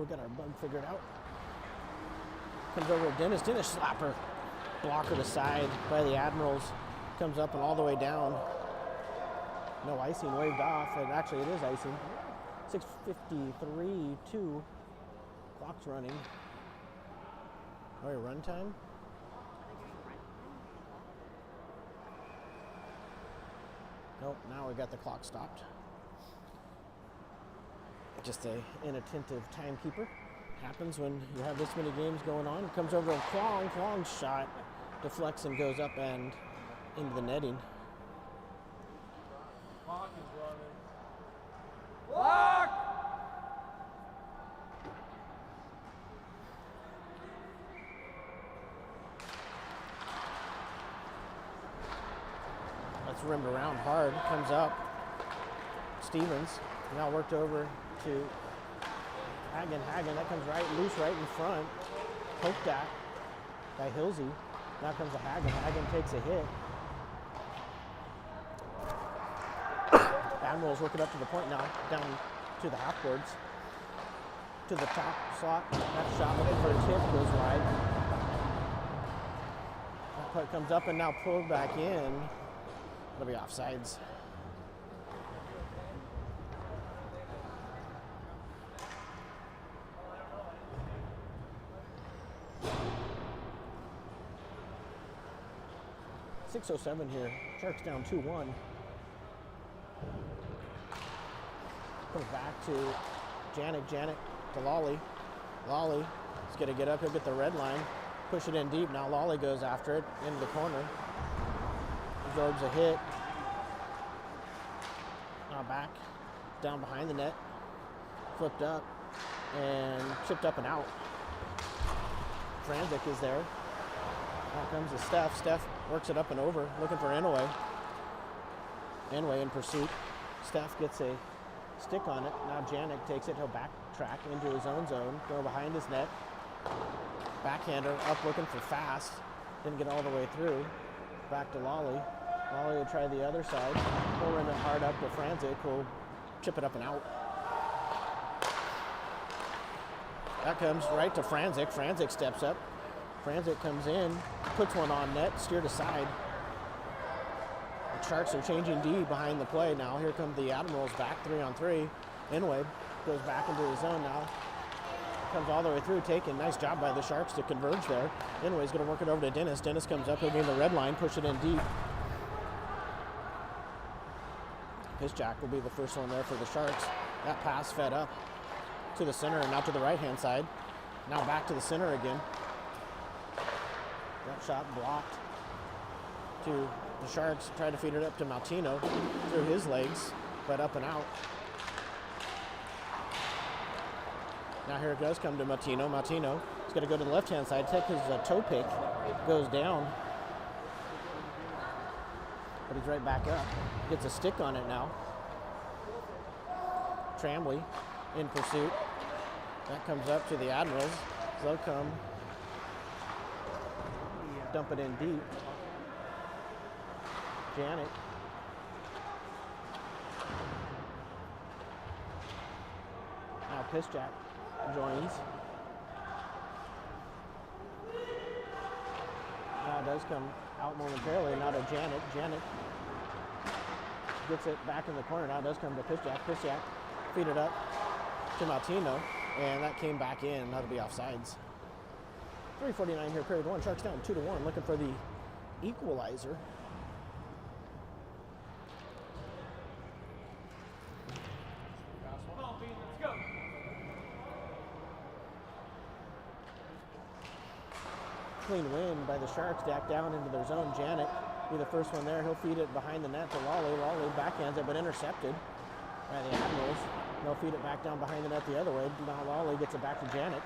we got our bug figured out. Comes over to Dennis. Dennis slapper. Blocker to side by the Admirals. Comes up and all the way down. No icing, waved off. And actually, it is icing. 6:53, 2. Clock's running. All right, run time. Nope, now we got the clock stopped. Just a inattentive timekeeper. Happens when you have this many games going on. Comes over and Kwong shot. Deflects and goes up and into the netting. Clock is running. Clock! That's rimmed around hard. Comes up. Stevens now worked over to Hagen. That comes right loose right in front. Poked at by Hilsey. Now comes to Hagen. Hagen takes a hit. Admirals working up to the point now, down to the half boards. To the top slot. That shot looking for a tip, goes wide. That puck comes up and now pulled back in. It'll be offsides. .607 here. Sharks down 2-1. Comes back to Janik to Lawley. Lawley is going to get up. He'll get the red line. Push it in deep. Now Lawley goes after it into the corner. Absorbs a hit. Now back. Down behind the net. Flipped up. And chipped up and out. Franzik is there. Now comes to Steph. Steph works it up and over. Looking for Inouye. Inouye in pursuit. Steph gets a stick on it. Now Janik takes it. He'll backtrack into his own zone. Go behind his net. Backhander up looking for fast. Didn't get all the way through. Back to Lawley. Lawley will try the other side. He'll rim it hard up to Franzik, who'll chip it up and out. That comes right to Franzik. Franzik steps up. Franzik comes in, puts one on net, steered aside. The Sharks are changing D behind the play now. Here come the Admirals back 3-on-3. Inouye goes back into his zone now. Comes all the way through, taken. Nice job by the Sharks to converge there. Inouye's going to work it over to Dennis. Dennis comes up, he'll gain the red line, push it in deep. Pisjack will be the first one there for the Sharks. That pass fed up to the center and out to the right-hand side. Now back to the center again. That shot blocked to the Sharks. Tried to feed it up to Maltino through his legs, but up and out. Now here it does come to Maltino. Maltino is going to go to the left-hand side, take his toe pick, goes down. But he's right back up. Gets a stick on it now. Tramley in pursuit. That comes up to the Admirals. They'll come dump it in deep. Janik. Now Pisjack joins. Now it does come out momentarily. Now to Janik. Janik gets it back in the corner. Now it does come to Pisjack. Pisjack feed it up to Maltino. And that came back in. That'll be offsides. 3:49 here, period one. Sharks down 2-1, looking for the equalizer. Let's go. Clean win by the Sharks, back down into their zone. Janik be the first one there. He'll feed it behind the net to Lawley. Lawley backhands it, but intercepted by the Admirals. They'll feed it back down behind the net the other way. Now Lawley gets it back to Janik.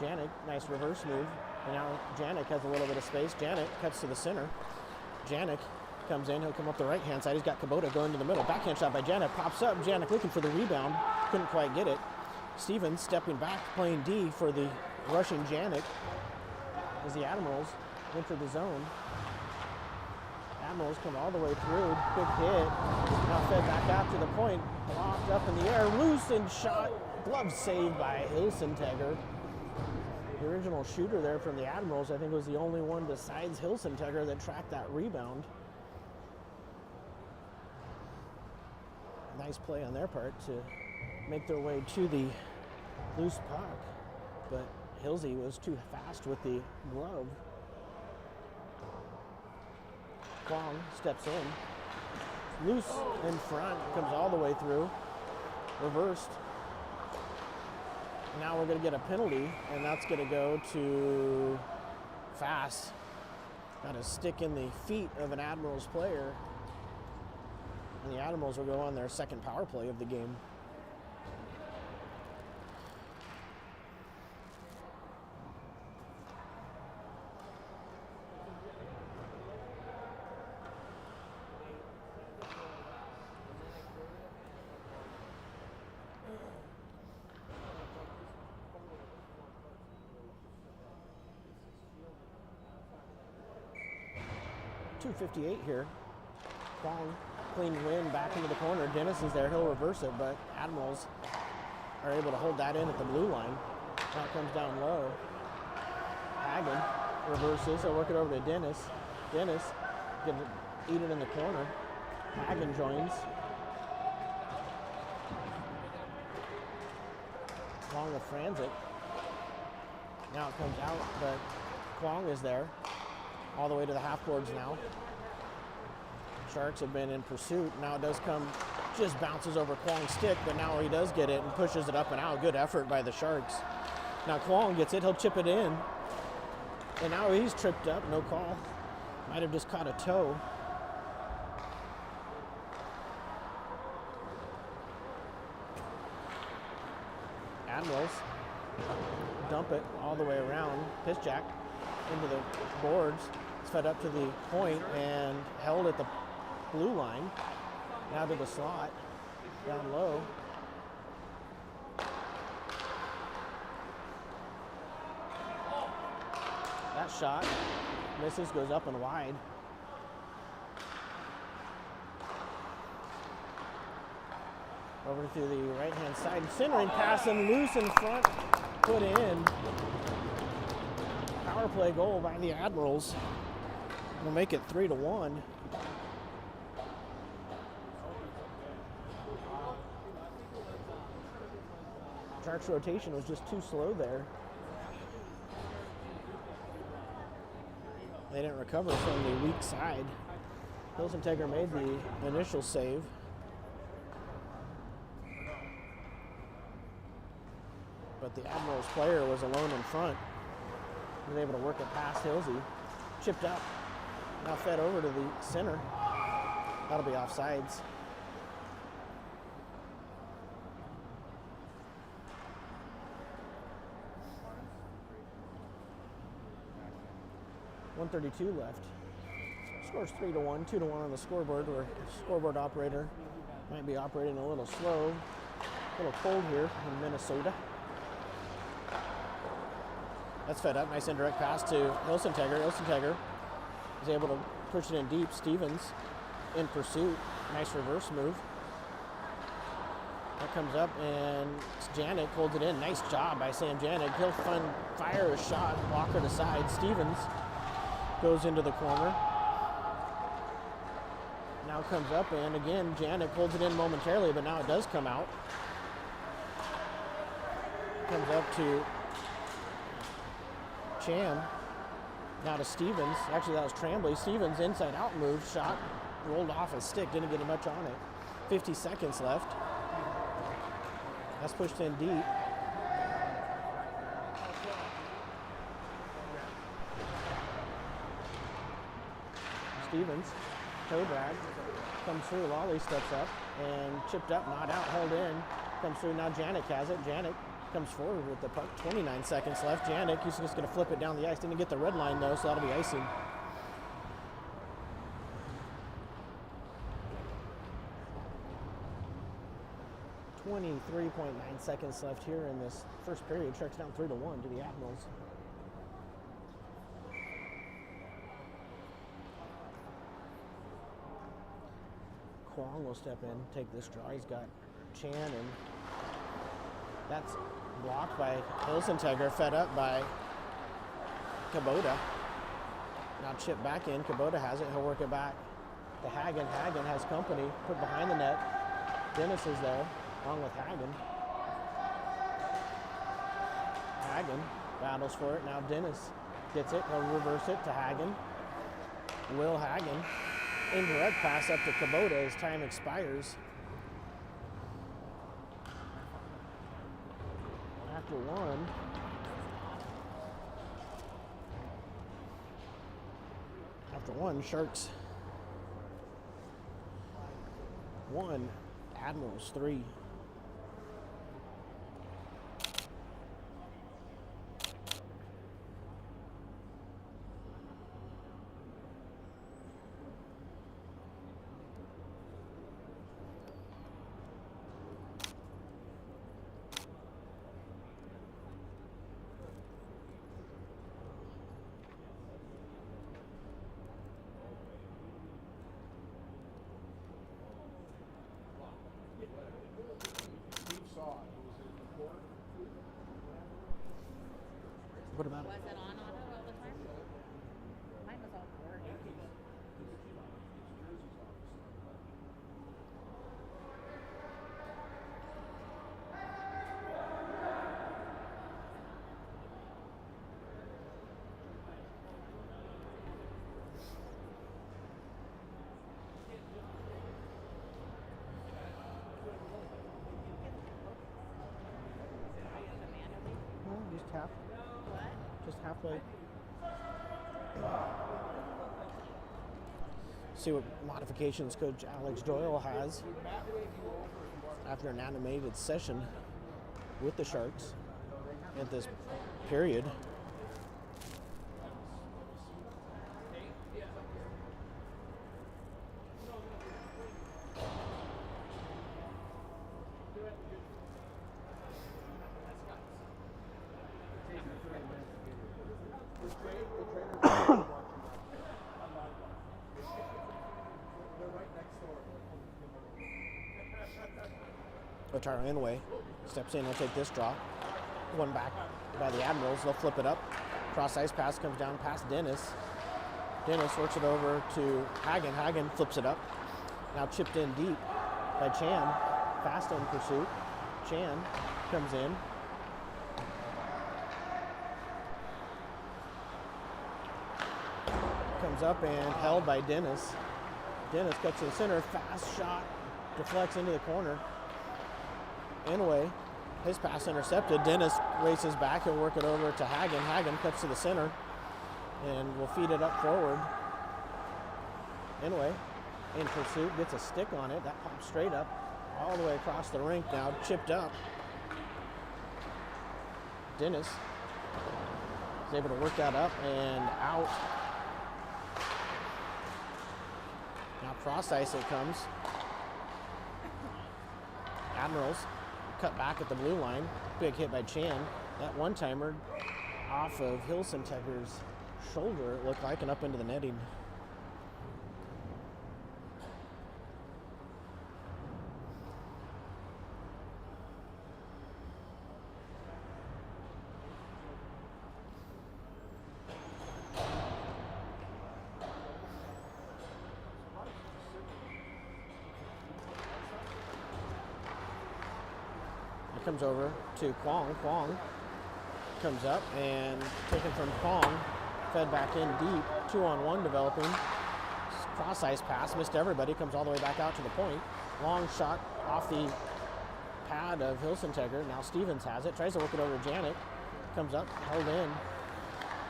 Janik, nice reverse move. And now Janik has a little bit of space. Janik cuts to the center. Janik comes in. He'll come up the right-hand side. He's got Kubota going to the middle. Backhand shot by Janik. Pops up. Janik looking for the rebound. Couldn't quite get it. Stevens stepping back, playing D for the rushing Janik as the Admirals enter the zone. Admirals come all the way through. Quick hit. Now fed back out to the point. Blocked up in the air. Loose and shot glove saved by Hilsentegger. The original shooter there from the Admirals, I think, was the only one besides Hilsentegger that tracked that rebound. Nice play on their part to make their way to the loose puck, but Hilsey was too fast with the glove. Kwong steps in, loose in front, comes all the way through, reversed. Now we're going to get a penalty, and that's going to go to Fast. Got a stick in the feet of an Admirals player, and the Admirals will go on their second power play of the game. .258 here. Kwong, clean win back into the corner. Dennis is there, he'll reverse it, but Admirals are able to hold that in at the blue line. Now it comes down low. Hagen reverses, he'll work it over to Dennis. Dennis gonna eat it in the corner. Hagen joins. Kwong with Franzik. Now it comes out, but Kwong is there. All the way to the half boards now. Sharks have been in pursuit. Now it does come, just bounces over Kwong's stick, but now he does get it and pushes it up and out. Good effort by the Sharks. Now Kwong gets it, he'll chip it in. And now he's tripped up, no call. Might have just caught a toe. Admirals dump it all the way around. Pisjack into the boards. It's fed up to the point and held at the blue line. Now to the slot, down low. That shot misses, goes up and wide. Over to the right-hand side, centering pass and loose in front, put in. Power play goal by the Admirals. We'll make it 3-1. Sharks' rotation was just too slow there. They didn't recover from the weak side. Hilsentegger made the initial save. But the Admirals player was alone in front. He was able to work it past Hilsey. Chipped up. Now fed over to the center. That'll be offsides. .132 left. Score's 3-1, 2-1 on the scoreboard, where the scoreboard operator might be operating a little slow. A little cold here in Minnesota. That's fed up. Nice indirect pass to Hilsentegger. Hilsentegger is able to push it in deep. Stevens in pursuit. Nice reverse move. That comes up and Janik holds it in. Nice job by Sam Janik. He'll fire a shot, blocker to side. Stevens goes into the corner. Now comes up and again Janik holds it in momentarily, but now it does come out. Comes up to Chan. Now to Stevens. Actually, that was Tremblay. Stevens inside out move, shot, rolled off his stick, didn't get much on it. 50 seconds left. That's pushed in deep. Stevens, toe drag, comes through. Lawley steps up and chipped up, not out, held in. Comes through. Now Janik has it. Janik comes forward with the puck. 29 seconds left. Janik, he's just going to flip it down the ice. Didn't get the red line though, so that'll be icing. .3 seconds left here in this first period. Sharks down 3-1 to the Admirals. Kwong will step in, take this draw. He's got Chan and That's blocked by Hilsentegger, fed up by Kubota. Now chip back in. Kubota has it. He'll work it back to Hagen. Hagen has company. Put behind the net. Dennis is there, along with Hagen. Hagen battles for it. Now Dennis gets it. He'll reverse it to Hagen. Will Hagen. Indirect pass up to Kubota as time expires. After one. After one, Sharks 1, Admirals 3. What about it? Was it on auto all the time? Mine was all board. No, just half. What? Just halfway. See what modifications Coach Alex Doyle has after an animated session with the Sharks at this period. Otaro Inouye steps in, he'll take this draw. One back by the Admirals, they'll flip it up. Cross ice pass comes down past Dennis. Dennis works it over to Hagen. Hagen flips it up. Now chipped in deep by Chan. Fast in pursuit. Chan comes in. Comes up and held by Dennis. Dennis cuts to the center, fast shot, deflects into the corner. Inouye, his pass intercepted. Dennis races back, he'll work it over to Hagen. Hagen cuts to the center and will feed it up forward. Inouye in pursuit, gets a stick on it. That pops straight up all the way across the rink now, chipped up. Dennis is able to work that up and out. Now cross ice it comes. Admirals cut back at the blue line. Big hit by Chan. That one-timer off of Hilsentegger's shoulder, it looked like, and up into the netting. Comes over to Kwong. Kwong comes up and taken from Kwong, fed back in deep. 2-on-1 developing. Cross ice pass, missed everybody, comes all the way back out to the point. Long shot off the pad of Hilsentegger. Now Stevens has it, tries to work it over to Janik. Comes up, held in.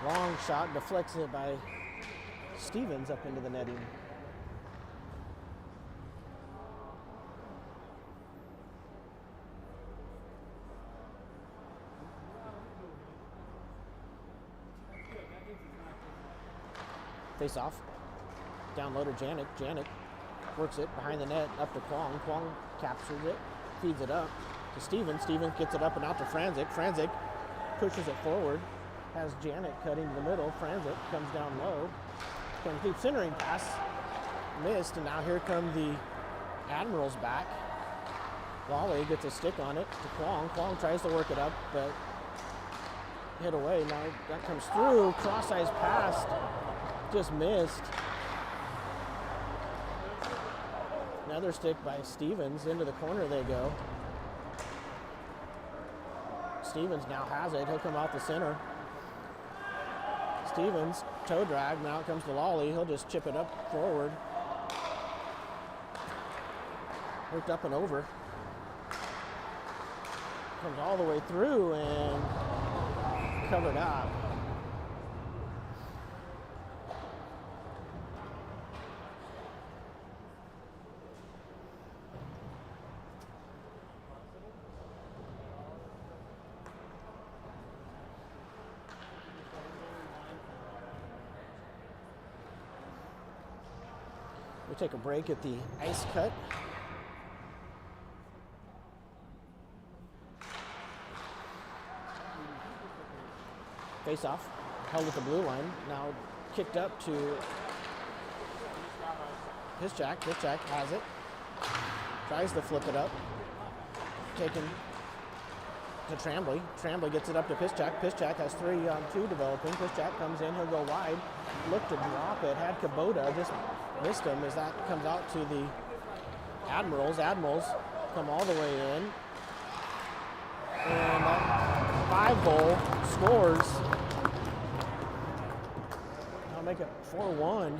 Long shot, deflects it by Stevens up into the netting. Face off. Down low to Janik. Janik works it behind the net up to Kwong. Kwong captures it, feeds it up to Stevens. Stevens gets it up and out to Franzik. Franzik pushes it forward. Has Janik cutting to the middle. Franzik comes down low. Comes deep, centering pass. Missed, and now here come the Admirals back. Lawley gets a stick on it to Kwong. Kwong tries to work it up, but hit away. Now that comes through. Cross-eyes pass. Just missed. Another stick by Stevens. Into the corner they go. Stevens now has it. He'll come out the center. Stevens, toe drag. Now it comes to Lawley. He'll just chip it up forward. Worked up and over. Comes all the way through and covered up. We'll take a break at the ice cut. Face off, held at the blue line, now kicked up to Piszczak. Piszczak has it, tries to flip it up, taken to Tremblay. Tremblay gets it up to Piszczak. Piszczak has 3-on-2 developing. Piszczak comes in, he'll go wide, look to drop it, had Kubota, just missed him as that comes out to the Admirals. Admirals come all the way in, and that 5-hole scores. I'll make it 4-1.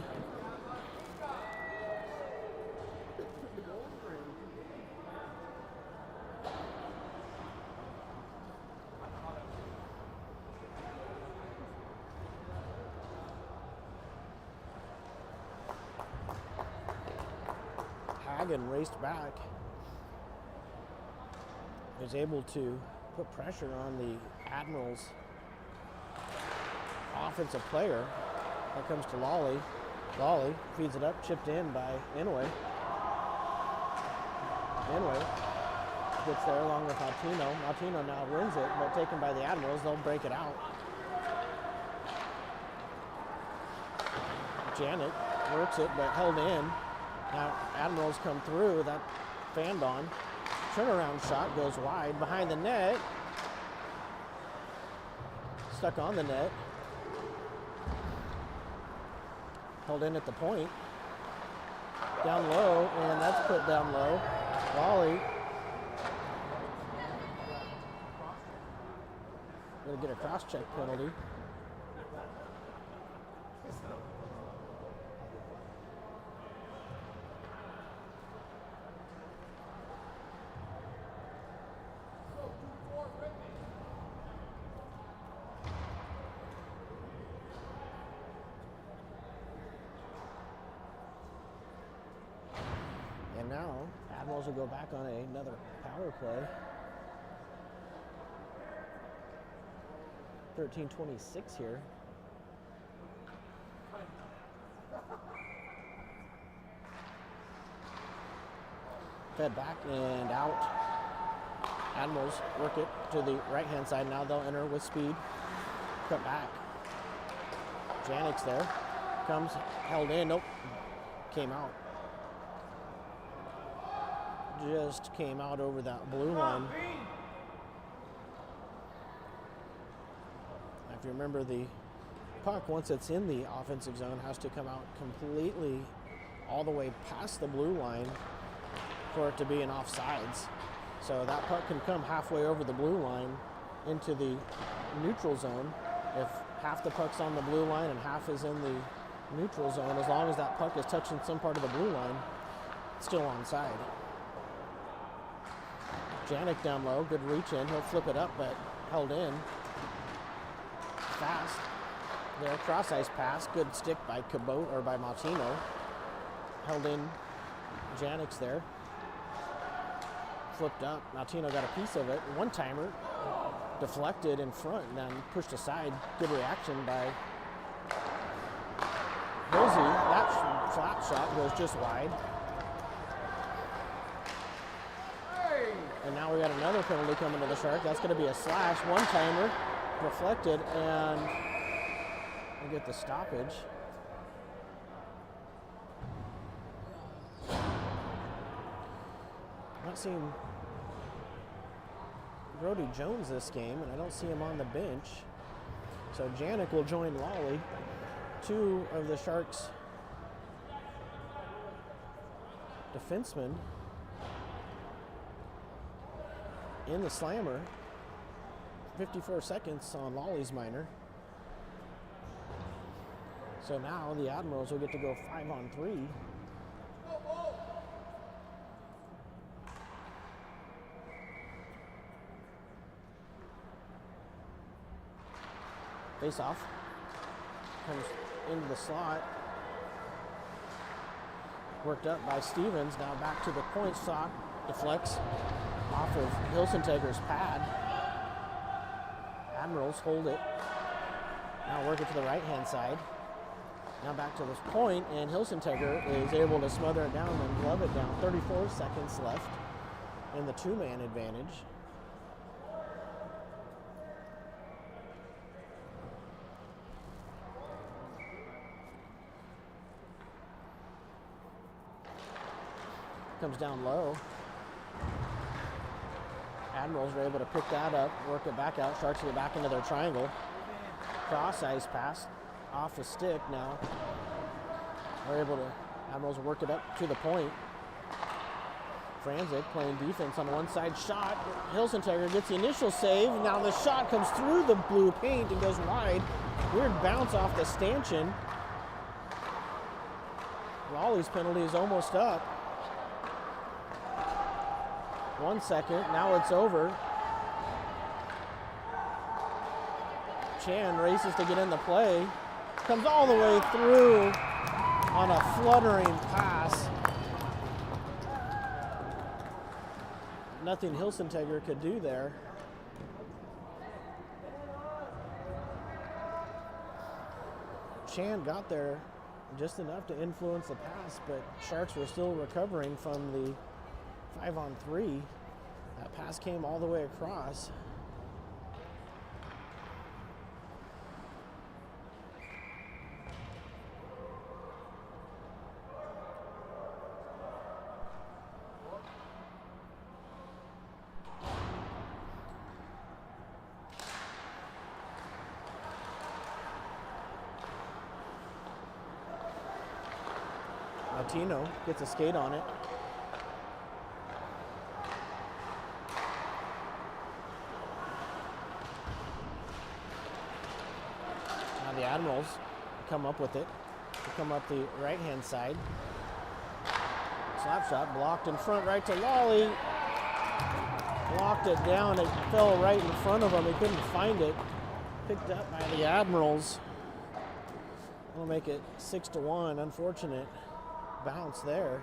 Hagen raced back. Was able to put pressure on the Admirals offensive player. That comes to Lawley. Lawley feeds it up, chipped in by Inouye. Inouye gets there along with Maltino. Maltino now wins it, but taken by the Admirals, they'll break it out. Janet works it, but held in. Now Admirals come through, that fanned on. Turnaround shot goes wide behind the net. Stuck on the net. Held in at the point. Down low, and that's put down low. Lawley. Gonna get a cross-check penalty. And now, Admirals will go back on another power play. 13:26 here. Fed back and out. Admirals work it to the right-hand side. Now they'll enter with speed. Cut back. Janik's there. Comes, held in. Nope. Came out. Just came out over that blue line. If you remember, the puck, once it's in the offensive zone, has to come out completely all the way past the blue line for it to be an offsides. So that puck can come halfway over the blue line into the neutral zone. If half the puck's on the blue line and half is in the neutral zone, as long as that puck is touching some part of the blue line, it's still onside. Janik down low, good reach in. He'll flip it up, but held in. Fast. There, cross-ice pass. Good stick by Kubota, or by Maltino. Held in. Janik's there. Flipped up. Maltino got a piece of it. One-timer. Deflected in front and then pushed aside. Good reaction by Hosey. That flat shot goes just wide. And now we got another penalty coming to the Shark. That's going to be a slash. One-timer. Deflected, and we get the stoppage. Not seeing Brody Jones this game, and I don't see him on the bench. So Janik will join Lawley. Two of the Sharks defensemen in the slammer. 54 seconds on Lawley's minor. So now the Admirals will get to go 5-on-3. Face off. Comes into the slot. Worked up by Stevens. Now back to the point sock. Deflects off of Hilsenteger's pad. Admirals hold it. Now work it to the right-hand side. Now back to this point, and Hilsenteger is able to smother it down and glove it down. 34 seconds left in the two-man advantage. Comes down low. Admirals are able to pick that up, work it back out. Sharks get back into their triangle. Cross ice pass off the stick now. They're able to, Admirals work it up to the point. Franzik playing defense on one side. Shot. Hilsenteger gets the initial save. Now the shot comes through the blue paint and goes wide. Weird bounce off the stanchion. Lawley's penalty is almost up. 1 second, now it's over. Chan races to get in the play. Comes all the way through on a fluttering pass. Nothing Hilsenteger could do there. Chan got there just enough to influence the pass, but Sharks were still recovering from the 5-on-3. That pass came all the way across. Latino gets a skate on it. The Admirals come up with it. They come up the right-hand side. Slap shot blocked in front right to Lawley. Blocked it down. It fell right in front of him. He couldn't find it. Picked up by the Admirals. We'll make it 6-1. Unfortunate bounce there.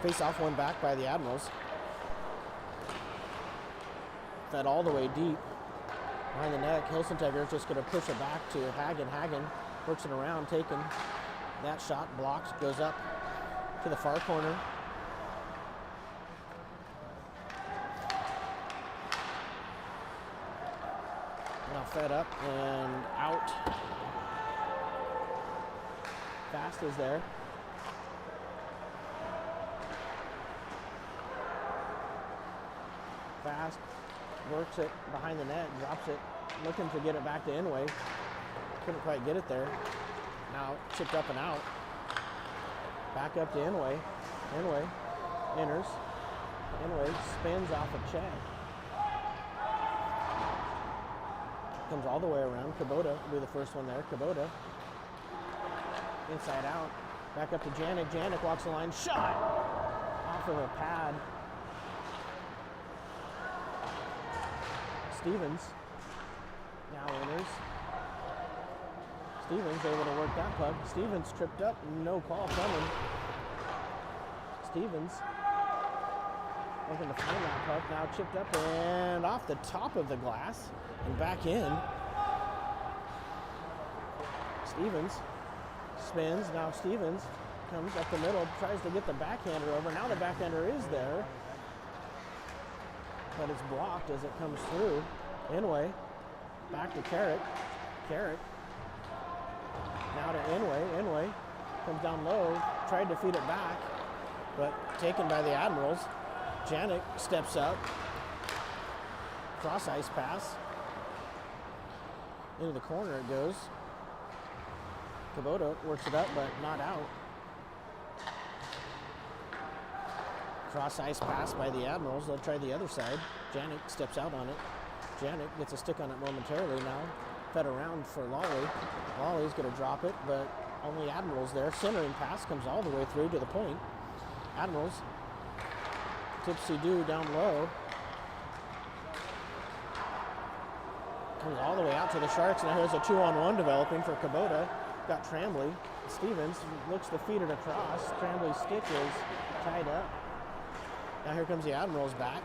Face off one back by the Admirals. Fed all the way deep behind the net. Hilsenteger is just going to push it back to Hagen. Hagen works it around, taking that shot, blocked, goes up to the far corner. Now fed up and out. Fast is there. Fast works it behind the net, drops it, looking to get it back to Inway. Couldn't quite get it there. Now chipped up and out. Back up to Inway. Inway enters. Inway spins off a check. Comes all the way around. Kubota will be the first one there. Kubota. Inside out. Back up to Janik. Janik walks the line. Shot! Off of a pad. Stevens now enters. Stevens able to work that puck. Stevens tripped up. No call coming. Stevens looking to find that puck. Now chipped up and off the top of the glass and back in. Stevens spins. Now Stevens comes up the middle, tries to get the backhander over. Now the backhander is there. but it's blocked as it comes through. Inway, back to Carrick. Carrick, now to Inway. Inway comes down low, tried to feed it back, but taken by the Admirals. Janik steps up, cross ice pass. Into the corner it goes. Kubota works it up, but not out. Cross ice pass by the Admirals. They'll try the other side. Janik steps out on it. Janik gets a stick on it momentarily now. Fed around for Lawley. Lawley's going to drop it, but only Admirals there. Centering pass comes all the way through to the point. Admirals, tipsy-do down low. Comes all the way out to the Sharks. Now here's a 2-on-1 developing for Kubota. Got Tremblay. Stevens looks to feed it across. Tremblay's stick is tied up. Now here comes the Admirals back.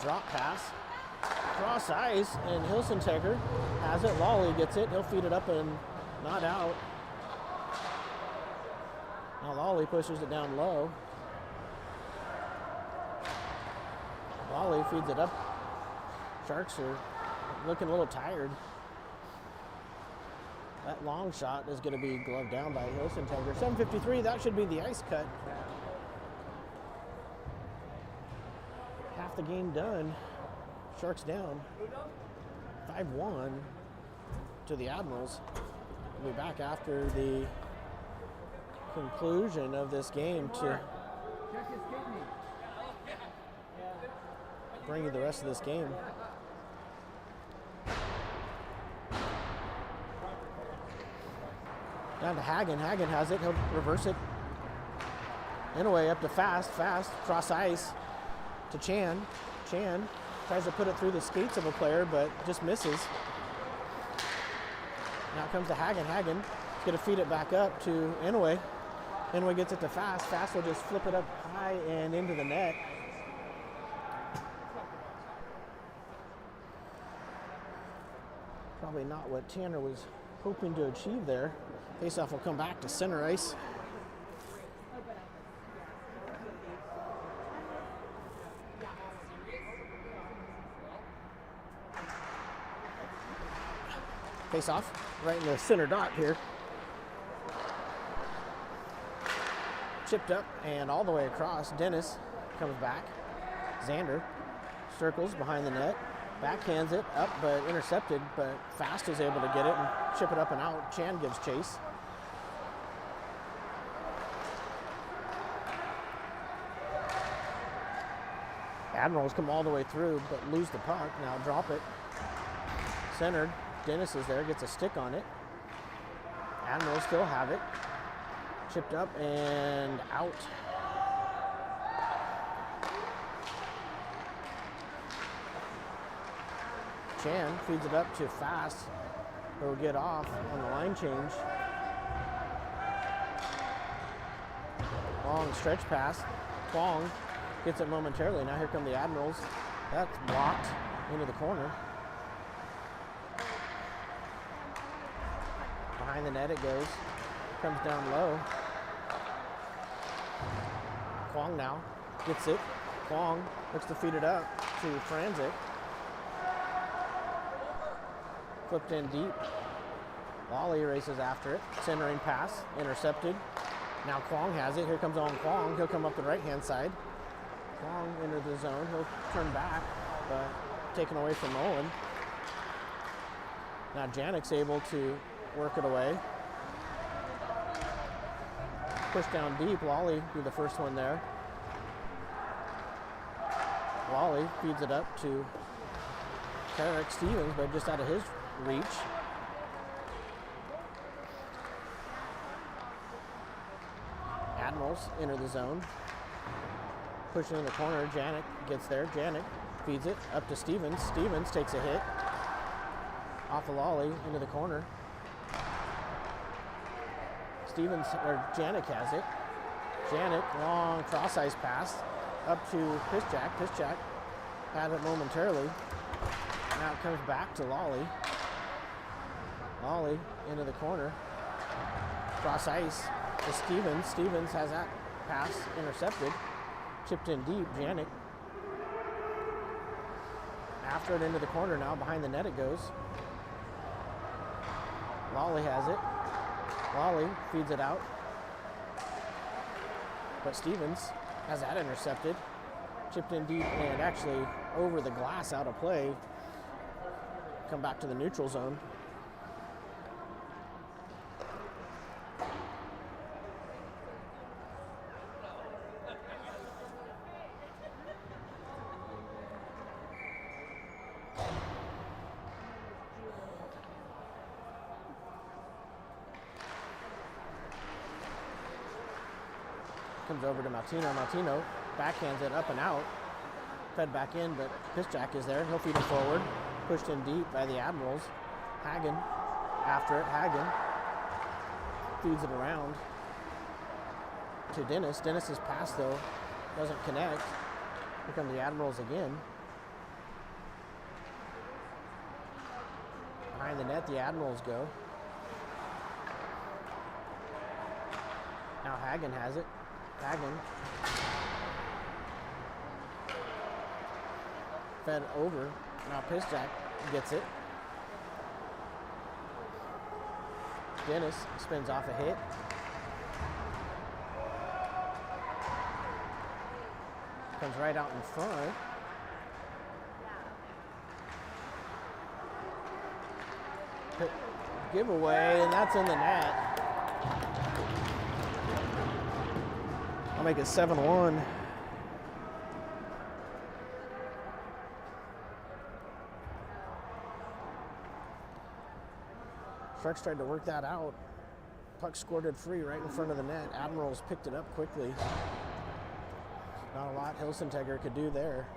Drop pass. Cross ice, and Hilsentecker has it. Lawley gets it. He'll feed it up and not out. Now Lawley pushes it down low. Lawley feeds it up. Sharks are looking a little tired. That long shot is going to be gloved down by Hilsentecker. 7:53, that should be the ice cut. Half the game done. Sharks down 5-1 to the Admirals. We'll be back after the conclusion of this game to bring you the rest of this game. Down to Hagen. Hagen has it. He'll reverse it. Anyway, up to Fast. Fast. Cross ice to Chan. Chan tries to put it through the skates of a player, but just misses. Now it comes to Hagen. Hagen is going to feed it back up to Inouye. Inouye gets it to Fast. Fast will just flip it up high and into the net. Probably not what Tanner was hoping to achieve there. Faceoff will come back to center ice. Faceoff right in the center dot here. Chipped up and all the way across. Dennis comes back. Xander circles behind the net. Backhands it up, but intercepted, but Fast is able to get it and chip it up and out. Chan gives chase. Admirals come all the way through, but lose the puck. Now drop it. Centered. Dennis is there, gets a stick on it. Admirals still have it. Chipped up and out. Chan feeds it up to Fast. He'll get off on the line change. Long stretch pass. Kwong gets it momentarily. Now here come the Admirals. That's blocked into the corner. Behind the net it goes. Comes down low. Kwong now gets it. Kwong looks to feed it up to Franzik. Flipped in deep. Lawley races after it. Centering pass. Intercepted. Now Kwong has it. Here comes on Kwong. He'll come up the right-hand side. Kwong into the zone. He'll turn back, but taken away from Owen. Now Janik's able to work it away. Push down deep. Lawley be the first one there. Lawley feeds it up to Carrick Stevens, but just out of his reach. Admirals enter the zone. Pushing in the corner. Janik gets there. Janik feeds it up to Stevens. Stevens takes a hit off of Lawley into the corner. Stevens, or Janik has it. Janik, long cross ice pass up to Piszczak. Piszczak had it momentarily. Now it comes back to Lawley. Lawley into the corner. Cross ice to Stevens. Stevens has that pass intercepted. Chipped in deep, Janik. After it into the corner now, behind the net it goes. Lawley has it. Lawley feeds it out. But Stevens has that intercepted. Chipped in deep and actually over the glass, out of play. Come back to the neutral zone. Comes over to Maltino. Maltino backhands it up and out. Fed back in, but Piszczak is there. He'll feed it forward. Pushed in deep by the Admirals. Hagen after it. Hagen feeds it around to Dennis. Dennis's pass, though, doesn't connect. Here come the Admirals again. Behind the net, the Admirals go. Now Hagen has it. Hagen fed over. Now Piszczak gets it. Dennis spins off a hit. Comes right out in front. Giveaway, and that's in the net. I'll make it 7-1. Sharks tried to work that out. Puck squirted free right in front of the net. Admirals picked it up quickly. Not a lot Hilsentegger could do there.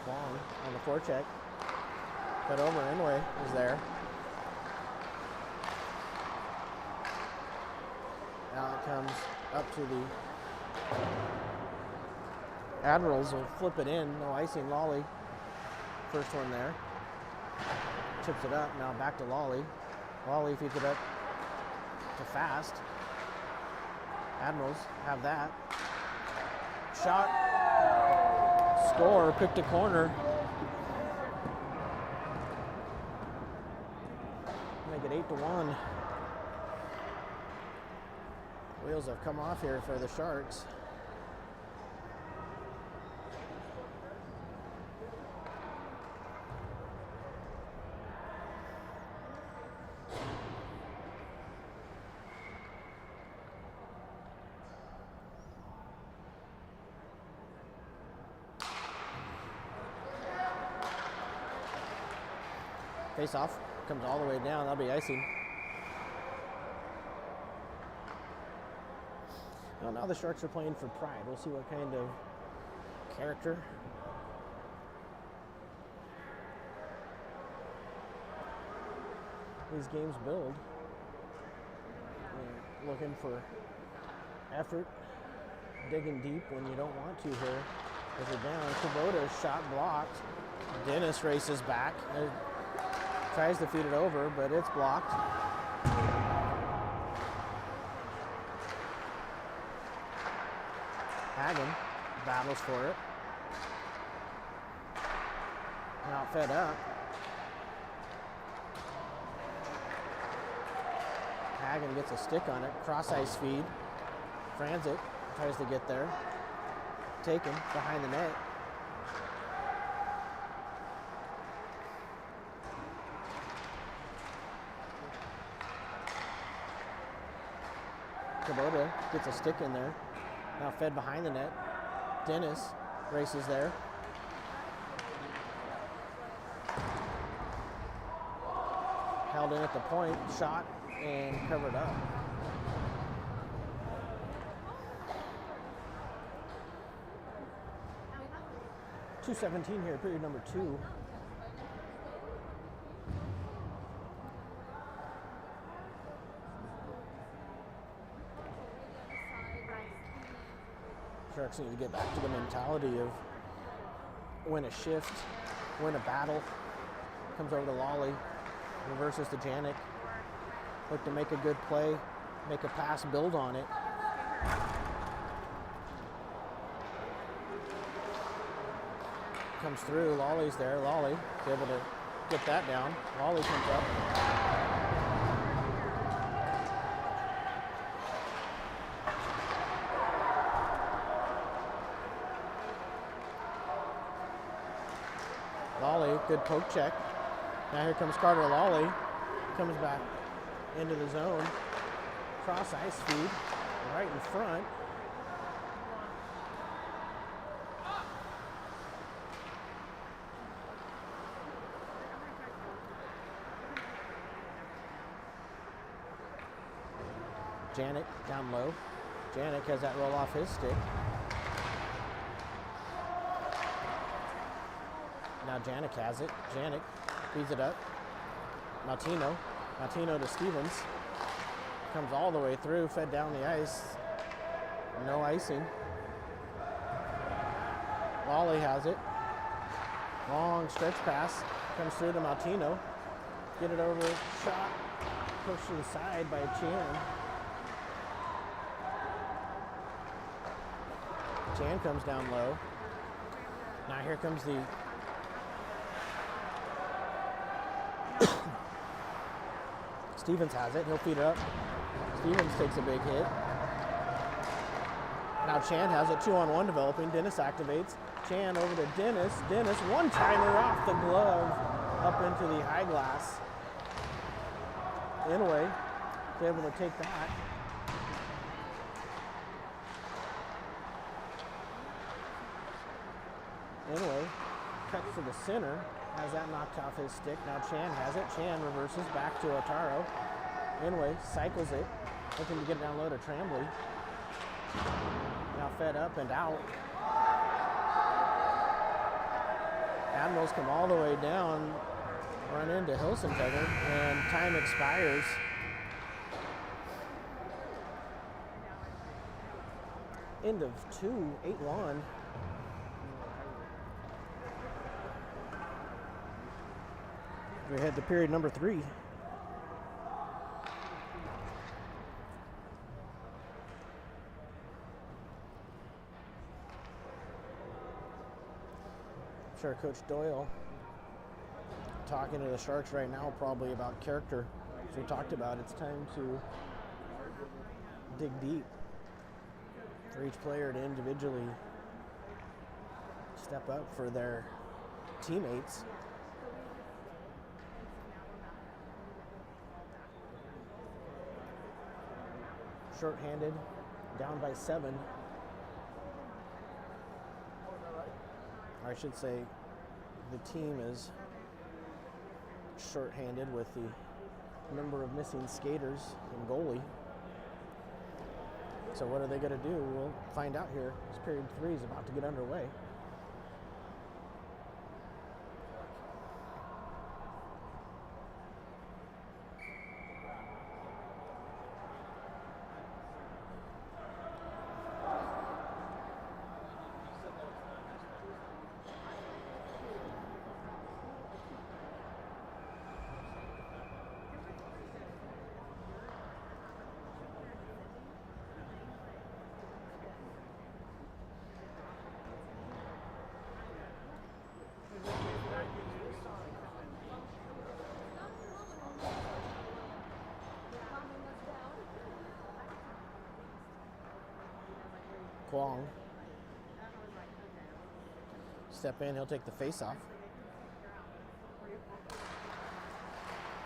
Long on the forecheck. But over Inway is there. Now it comes up to the Admirals. Will flip it in. No icing. Lawley. First one there. Chips it up. Now back to Lawley. Lawley feeds it up to Fast. Admirals have that. Shot. Score. Picked a corner. Make it 8-1. Wheels have come off here for the Sharks. Face off, comes all the way down, that'll be icing. Well, now the Sharks are playing for pride. We'll see what kind of character these games build. They're looking for effort, digging deep when you don't want to here. As they're down, Kubota's shot blocked. Dennis races back. Tries to feed it over, but it's blocked. Hagen battles for it. Now fed up. Hagen gets a stick on it. Cross ice feed. Franzik tries to get there. Taken behind the net. Kubota gets a stick in there. Now fed behind the net. Dennis races there. Held in at the point, shot, and covered up. .217 here, period number 2. Sharks need to get back to the mentality of win a shift, win a battle, Comes over to Lolly. Reverses to Janik. Look to make a good play. Make a pass, build on it. Comes through. Lolly's there. Lolly is able to get that down. Lolly comes up. Lolly, good poke check. Now here comes Carter Lolly. Comes back into the zone. Cross ice feed right in front. Janik down low. Janik has that roll off his stick. Now Janik has it. Janik feeds it up. Martino to Stevens. Comes all the way through, fed down the ice. No icing. Lolly has it. Long stretch pass. Comes through to Martino. Get it over. Shot. Pushed to the side by Chan. Chan comes down low. Now here comes the Stevens has it. He'll feed it up. Stevens takes a big hit. Now Chan has it. 2-on-1 developing. Dennis activates. Chan over to Dennis. Dennis, one-timer off the glove up into the high glass. Inouye is able to take that. Inouye cuts to the center, has that knocked off his stick. Now Chan has it. Chan reverses back to Otaro. Inouye cycles it, looking to get it down low to Tremblay. Now fed up and out. Admirals come all the way down, run into Hilsentegger, and time expires. End of 2, 8-1. We head to period number 3. I'm sure Coach Doyle talking to the Sharks right now probably about character. As we talked about, it's time to dig deep for each player to individually step up for their teammates. Short-handed, down by 7. Or I should say the team is short-handed with the number of missing skaters and goalie. So what are they going to do? We'll find out here. This period 3 is about to get underway. Kwong. Step in, he'll take the face-off.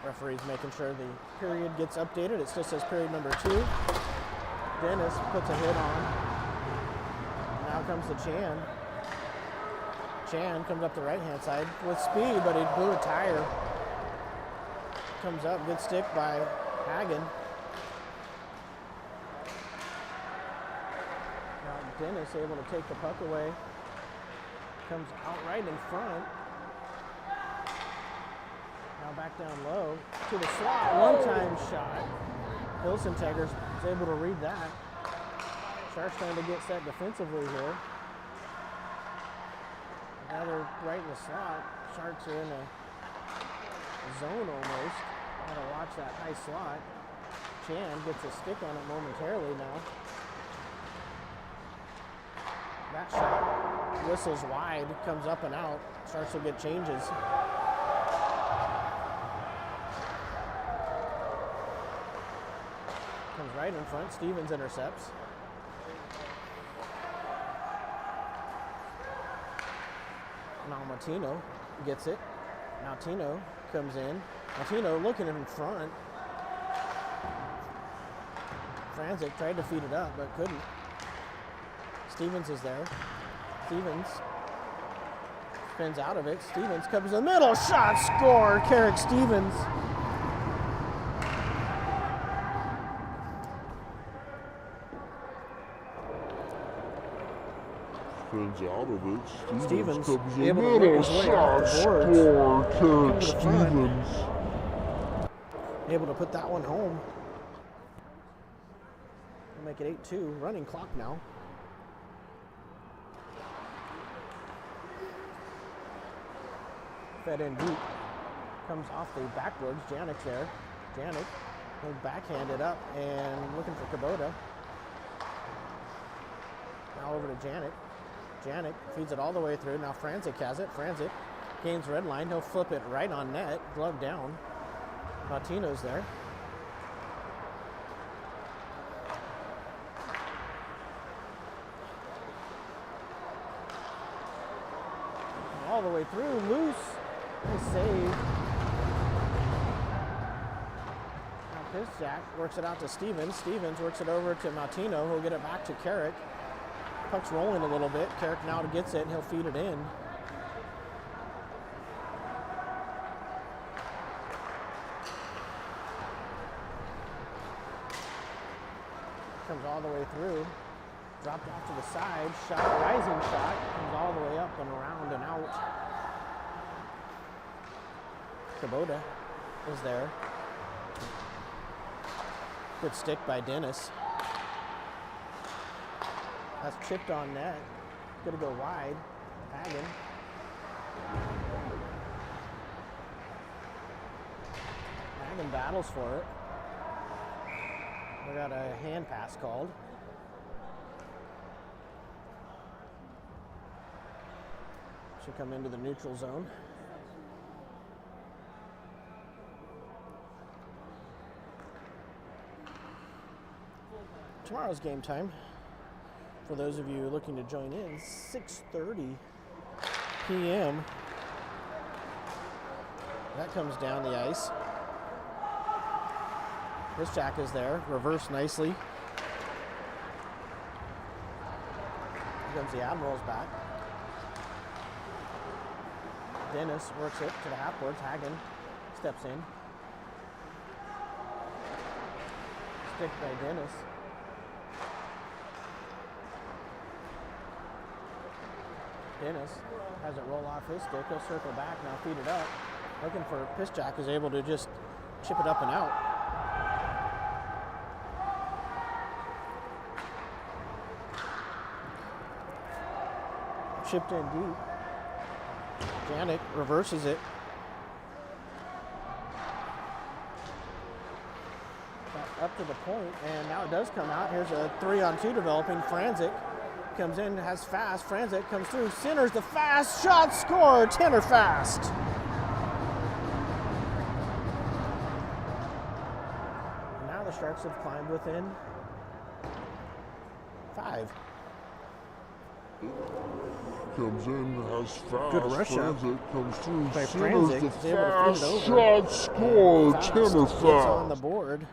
Referee's making sure the period gets updated. It still says period number 2. Dennis puts a hit on. Now comes the Chan. Chan comes up the right-hand side with speed, but he blew a tire. Comes up, good stick by Hagen. Dennis able to take the puck away. Comes out right in front. Now back down low to the slot. One-time shot. Hilsentegger is able to read that. Sharks trying to get set defensively here. Now they're right in the slot. Sharks are in a zone almost. Gotta watch that high slot. Chan gets a stick on it momentarily now. That shot whistles wide, comes up and out. Sharks will get changes. Comes right in front. Stevens intercepts. Now Martino gets it. Now Tino comes in. Martino looking in front. Franzik tried to feed it up, but couldn't. Stevens is there. Stevens spins out of it. Stevens comes in the middle. Shot, score. Carrick Stevens. Spins out of it. Stevens comes in able to middle. make his way off the Shot, boards. score. Come Carrick to the front. Stevens. Able to put that one home. We'll make it 8-2. Running clock now. Fed in deep. Comes off the backboards. Janik's there. Janik will backhand it up and looking for Kubota. Now over to Janik. Janik feeds it all the way through. Now Franzik has it. Franzik gains red line. He'll flip it right on net. Glove down. Martino's there. All the way through. Loose. Nice save. Now Piszczak works it out to Stevens. Stevens works it over to Martino. He'll get it back to Carrick. Puck's rolling a little bit. Carrick now gets it and he'll feed it in. Comes all the way through. Dropped off to the side. Shot, rising shot. Comes all the way up and around and out. Kubota is there. Good stick by Dennis. That's chipped on net. Gonna go wide. Hagen. Hagen battles for it. We got a hand pass called. Should come into the neutral zone. Tomorrow's game time, for those of you looking to join in, 6:30 p.m. That comes down the ice. Piszczak is there, reversed nicely. Here comes the Admirals back. Dennis works it to the half-boards. Hagen steps in. Stick by Dennis. Dennis has it roll off his stick. He'll circle back, now feed it up. Looking for Piszczak, is able to just chip it up and out. Chipped in deep. Janik reverses it. Up to the point, and now it does come out. Here's a 3-on-2 developing. Franzik comes in, has fast. Franzik comes through, centers the fast shot, score. Tanner Fast. And now the Sharks have climbed within 5. Comes in, has fast. Good rush up Franzik comes through, by centers Franzik. the He's able to feed fast it over. shot, score. Fast Tanner gets on the Fast. board.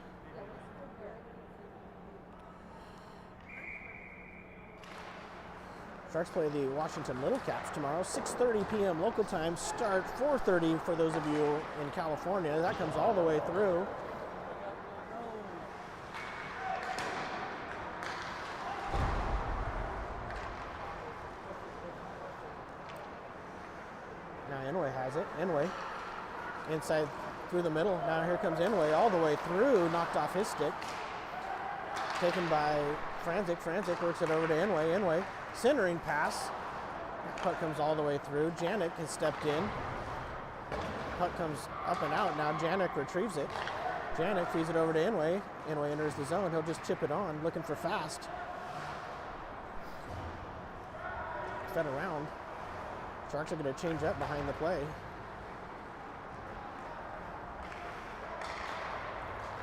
Sharks play the Washington Little Caps tomorrow, 6:30 p.m. local time, start 4:30 for those of you in California. That comes all the way through. Now Inouye has it. Inouye inside through the middle. Now here comes Inouye all the way through, knocked off his stick. Taken by Franzik. Franzik works it over to Inouye. Inouye centering pass. That puck comes all the way through. Janik has stepped in. Puck comes up and out. Now Janik retrieves it. Janik feeds it over to Inway. Inway enters the zone. He'll just chip it on, looking for fast. Fed around. Sharks are going to change up behind the play.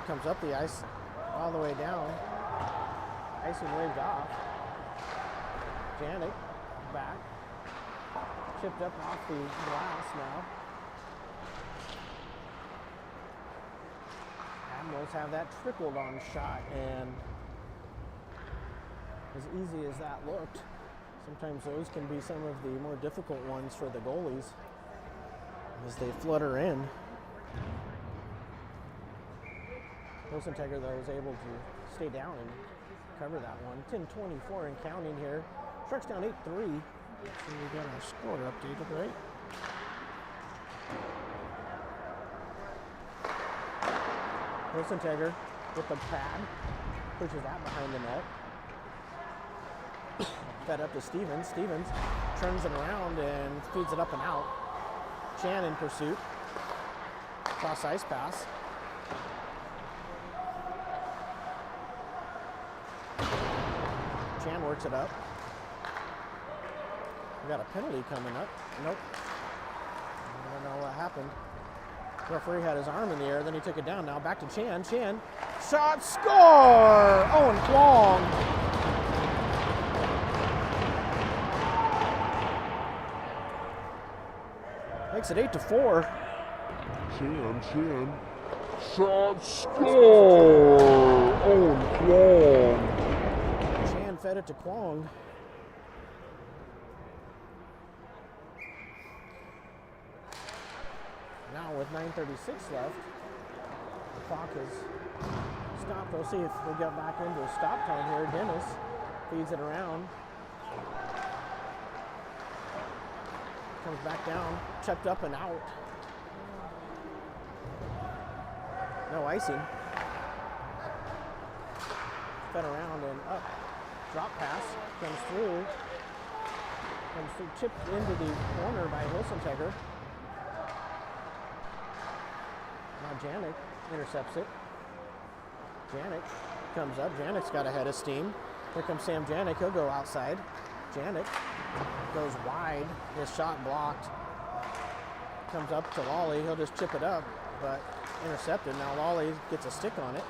Comes up the ice all the way down. Icing waved off. Janik back. Chipped up off the glass now. Admirals have that trickled on shot, and as easy as that looked, sometimes those can be some of the more difficult ones for the goalies as they flutter in. Rosentegger, though, was able to stay down and cover that one. 10:24 and counting here. Sharks down 8-3. So we got our score updated, right? Rosentegger with the pad, pushes that behind the net. Fed up to Stevens. Stevens turns it around and feeds it up and out. Chan in pursuit. Cross ice pass. Chan works it up. We got a penalty coming up. Nope. I don't know what happened. Referee had his arm in the air, then he took it down. Now back to Chan. Chan, shot, score! Owen Kwong. Makes it 8-4. Chan. Shot, score! Owen Kwong. Chan fed it to Kwong. Now with 9:36 left, the clock is stopped. We'll see if we get back into stop time here. Dennis feeds it around. Comes back down, checked up and out. No icing. Fed around and up. Drop pass comes through. Chipped into the corner by Rosentegger. Now Janik intercepts it. Janik comes up. Janik's got a head of steam. Here comes Sam Janik. He'll go outside. Janik goes wide. His shot blocked. Comes up to Lawley. He'll just chip it up, but intercepted. Now Lawley gets a stick on it.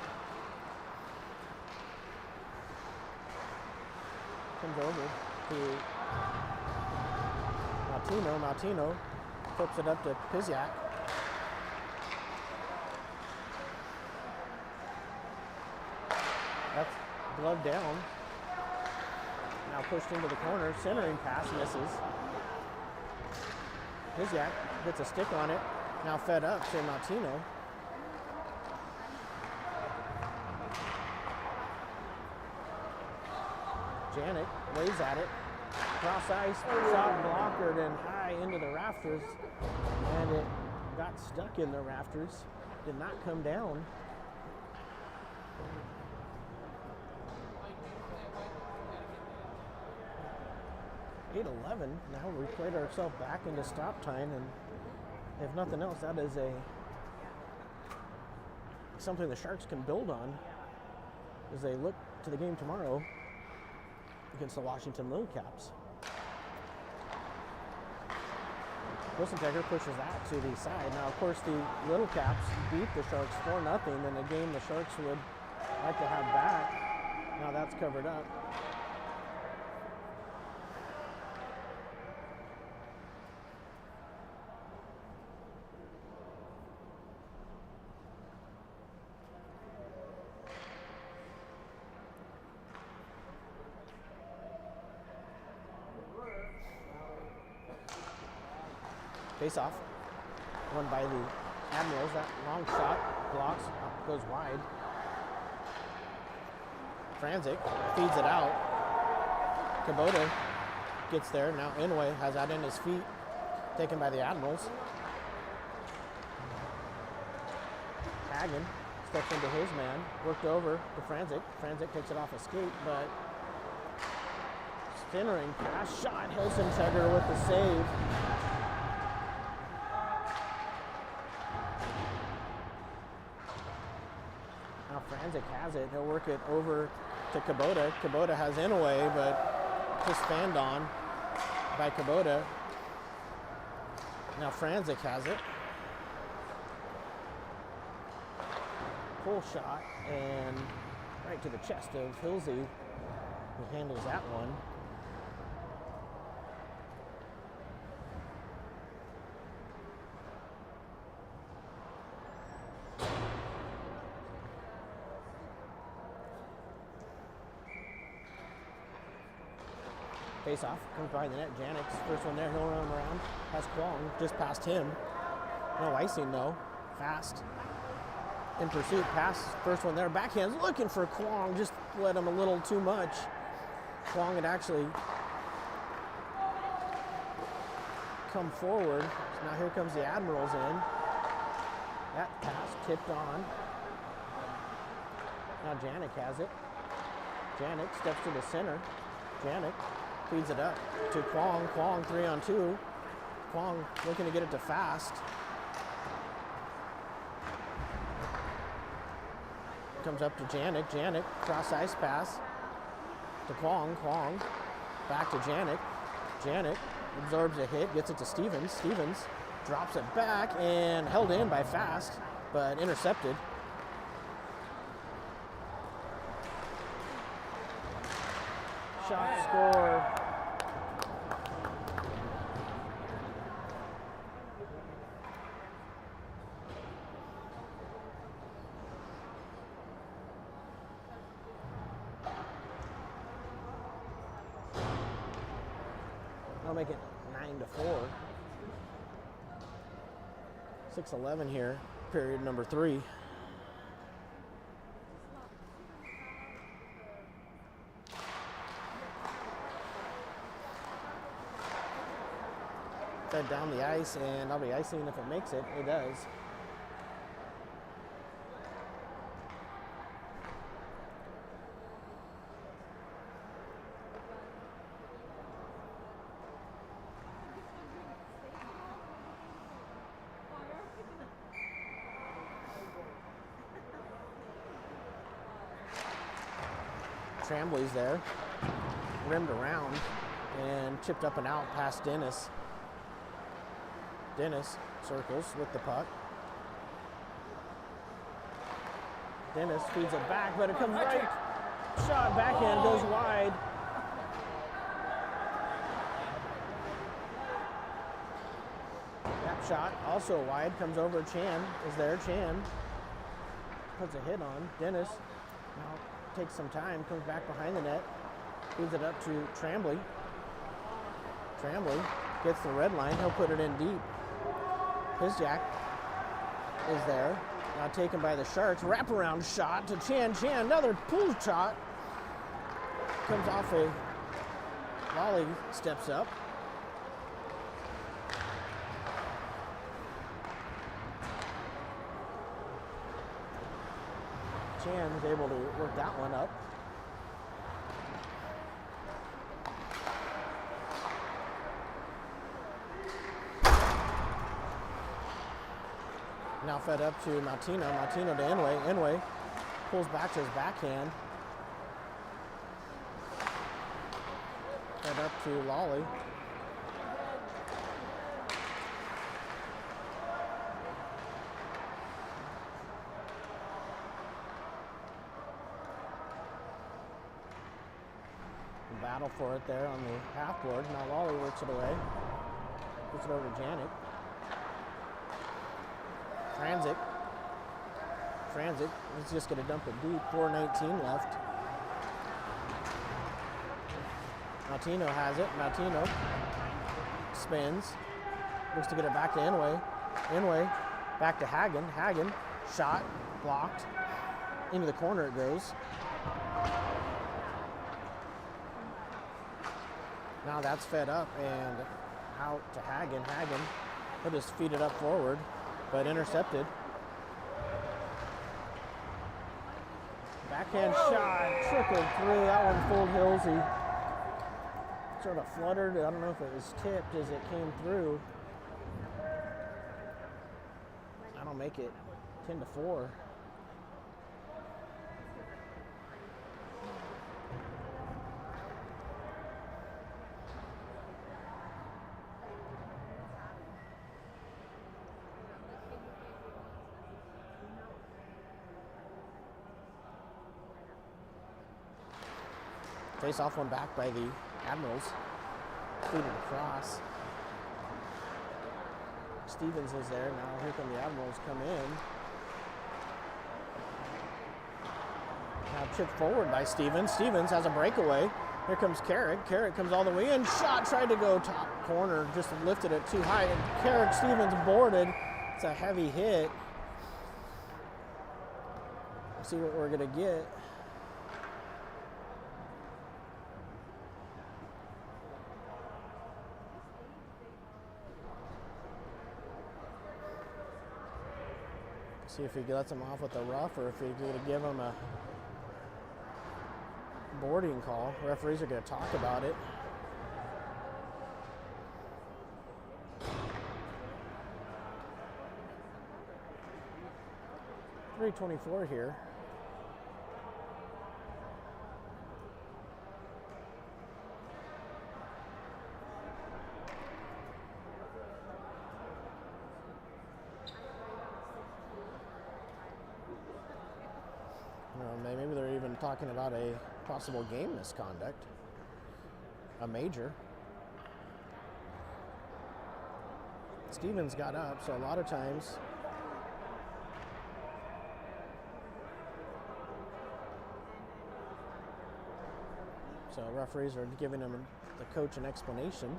Comes over to Martino. Martino flips it up to Piziak. That's gloved down. Now pushed into the corner. Centering pass misses. Piziak gets a stick on it. Now fed up to Martino. Janik lays at it. Cross ice, shot blockered and high into the rafters. And it got stuck in the rafters. Did not come down. .11. Now we played ourselves back into stop time, and if nothing else, that is something the Sharks can build on as they look to the game tomorrow against the Washington Little Caps. Rosentegger pushes that to the side. Now, of course, the Little Caps beat the Sharks 4-0 in a game the Sharks would like to have back. Now that's covered up. Face-off, won by the Admirals. That long shot blocks, goes wide. Franzik feeds it out. Kubota gets there. Now Inouye has that in his feet, taken by the Admirals. Hagen steps into his man, worked over to Franzik. Franzik takes it off a skate, but centering pass shot. Hilsentegger with the save. Franzik has it. He'll work it over to Kubota. Kubota has Inouye, but just fanned on by Kubota. Now Franzik has it. Pull shot and right to the chest of Hilsey, who handles that one. Face off, comes by the net. Janek's first one there, he'll run around. Has Kwong just past him. No icing though. Fast. In pursuit, pass, first one there. Backhand's looking for Kwong, just let him a little too much. Kwong had actually come forward. So now here comes the Admirals in. That pass tipped on. Now Janek has it. Janek steps to the center. Janek feeds it up to Kwong. Kwong 3-on-2. Kwong looking to get it to Fast. Comes up to Janek. Janek cross ice pass to Kwong. Kwong back to Janek. Janek absorbs a hit, gets it to Stevens. Stevens drops it back and held in by Fast, but intercepted. Shot, score. I'll make it 9-4. 6:11 here, period number 3. Fed down the ice, and I'll be icing if it makes it. It does. Trambly's there, rimmed around, and chipped up and out past Dennis. Dennis circles with the puck. Dennis feeds it back, but it comes right. Shot backhand goes wide. That shot also wide, comes over. Chan is there. Chan puts a hit on. Dennis now takes some time, comes back behind the net, feeds it up to Trambly. Trambly gets the red line, he'll put it in deep. Hizjak is there, now taken by the Sharks. Wraparound shot to Chan. Chan, another pull shot. Comes off a volley, steps up. Chan is able to work that one up. Now fed up to Martino. Martino to Inouye. Inouye pulls back to his backhand. Fed up to Lawley. Battle for it there on the half board. Now Lawley works it away. Puts it over to Janek. Franzik, he's just going to dump it deep. 4:19 left. Martino has it. Martino spins. Looks to get it back to Inouye. Inouye back to Hagen. Hagen, shot, blocked. Into the corner it goes. Now that's fed up and out to Hagen. Hagen, he'll just feed it up forward, but intercepted. Backhand shot, trickled through. That one fooled Hilsey. Sort of fluttered. I don't know if it was tipped as it came through. That'll make it 10-4. Face-off one back by the Admirals. Feeding across. Stevens is there. Now here come the Admirals come in. Now chipped forward by Stevens. Stevens has a breakaway. Here comes Carrick. Carrick comes all the way in. Shot tried to go top corner. Just lifted it too high. And Carrick Stevens boarded. It's a heavy hit. Let's see what we're going to get. See if he lets him off with a rough or if he's going to give him a boarding call. Referees are going to talk about it. .324 here. Maybe they're even talking about a possible game misconduct, a major. Stevens got up, so a lot of times referees are giving him, the coach, an explanation.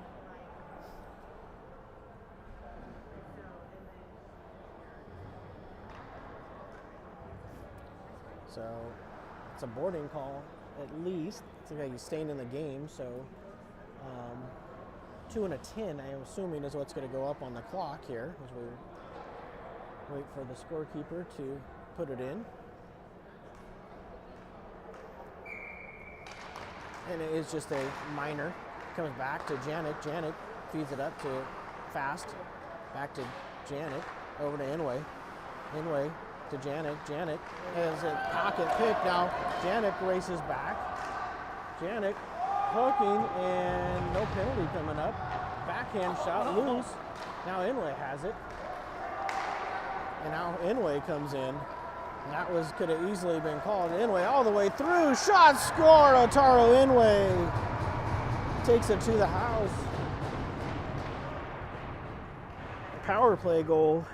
So it's a boarding call at least. It's like he's staying in the game. So 2 and a 10, I am assuming, is what's going to go up on the clock here as we wait for the scorekeeper to put it in. And it is just a minor. Comes back to Janik. Janik feeds it up to Fast. Back to Janik. Over to Inway. Inway to Janik. Janik has a pocket pick. Now Janik races back. Janik hooking and no penalty coming up. Backhand shot loose. Now Inway has it. And now Inway comes in. That could have easily been called. Inway all the way through. Shot, score. Otaro Inway takes it to the house. Power play goal.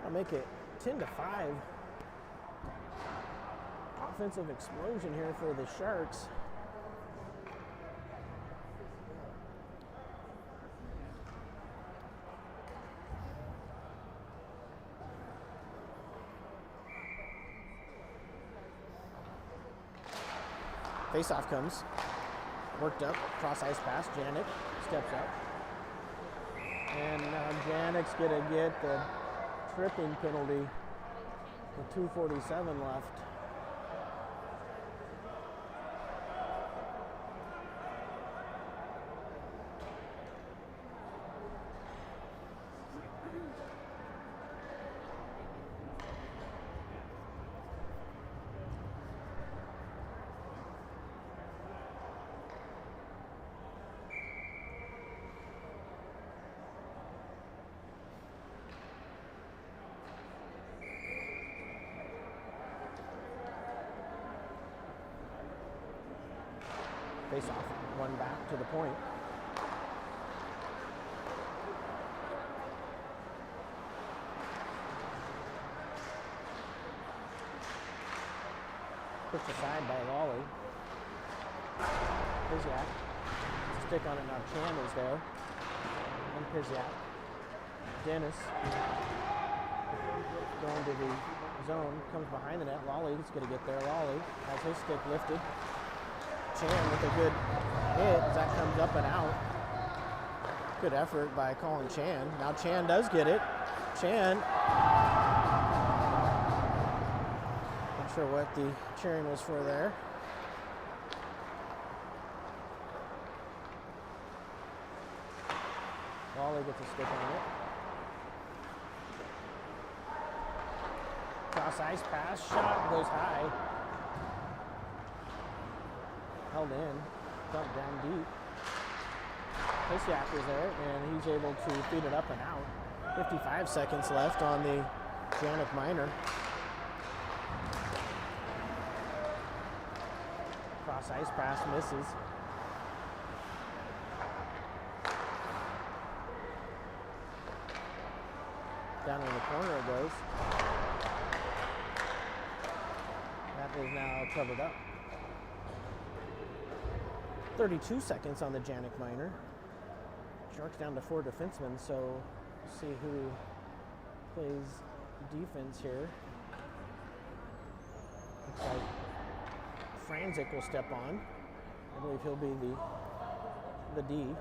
I'll make it 10-5. Offensive explosion here for the Sharks. Face-off comes. Worked up. Cross ice pass. Janik steps up. And now Janik's going to get the tripping penalty with 2:47 left. Face off, one back to the point. Pushed aside by Lawley. Piziak. Stick on it now. Chan is there. And Piziak. Dennis. Going to the zone. Comes behind the net. Lawley is going to get there. Lawley has his stick lifted. Chan with a good hit as that comes up and out. Good effort by Colin Chan. Now Chan does get it. Chan. Not sure what the cheering was for there. Wally gets a stick on it. Cross ice pass. Shot goes high. Held in, dumped down deep. Piziak is there, and he's able to feed it up and out. 55 seconds left on the Janik minor. Cross ice pass misses. Down in the corner it goes. That is now covered up. 32 seconds on the Janik minor. Sharks down to 4 defensemen, so we'll see who plays defense here. Looks like Franzik will step on. I believe he'll be the D.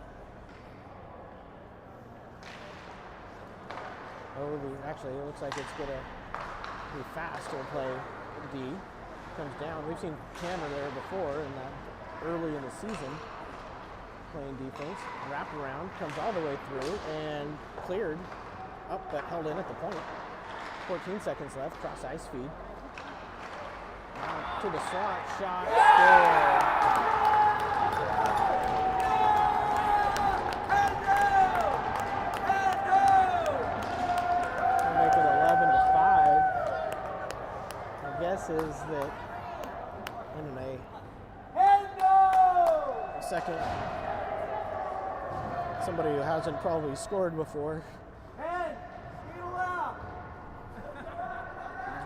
Actually, it looks like it's going to be fast. He'll play D. Comes down. We've seen Tanner there before in that early in the season playing defense. Wrap around, comes all the way through and cleared up, but held in at the point. 14 seconds left. Cross ice feed. To the slot, shot, score. Is that in a second, somebody who hasn't probably scored before. He's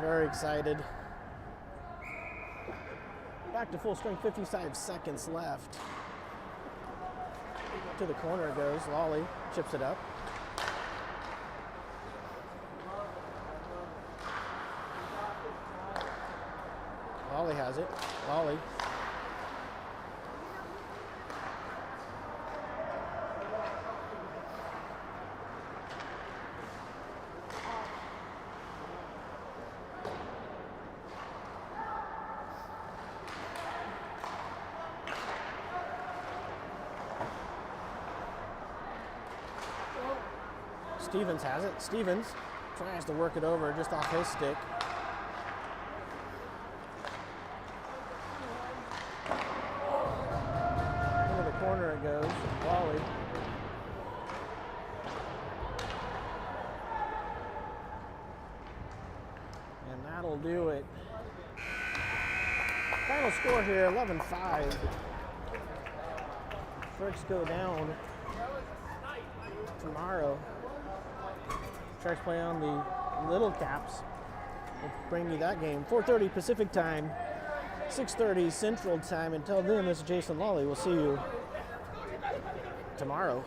very excited. Back to full strength, 55 seconds left. To the corner it goes. Lawley chips it up. Lawley has it. Lawley. Stevens has it. Stevens tries to work it over just off his stick. Corner it goes. Wally. And that'll do it. Final score here, 11-5. Sharks go down tomorrow. Sharks play on the Little Caps. We'll bring you that game. 4:30 Pacific time, 6:30 Central time. Until then, this is Jason Lawley. We'll see you tomorrow.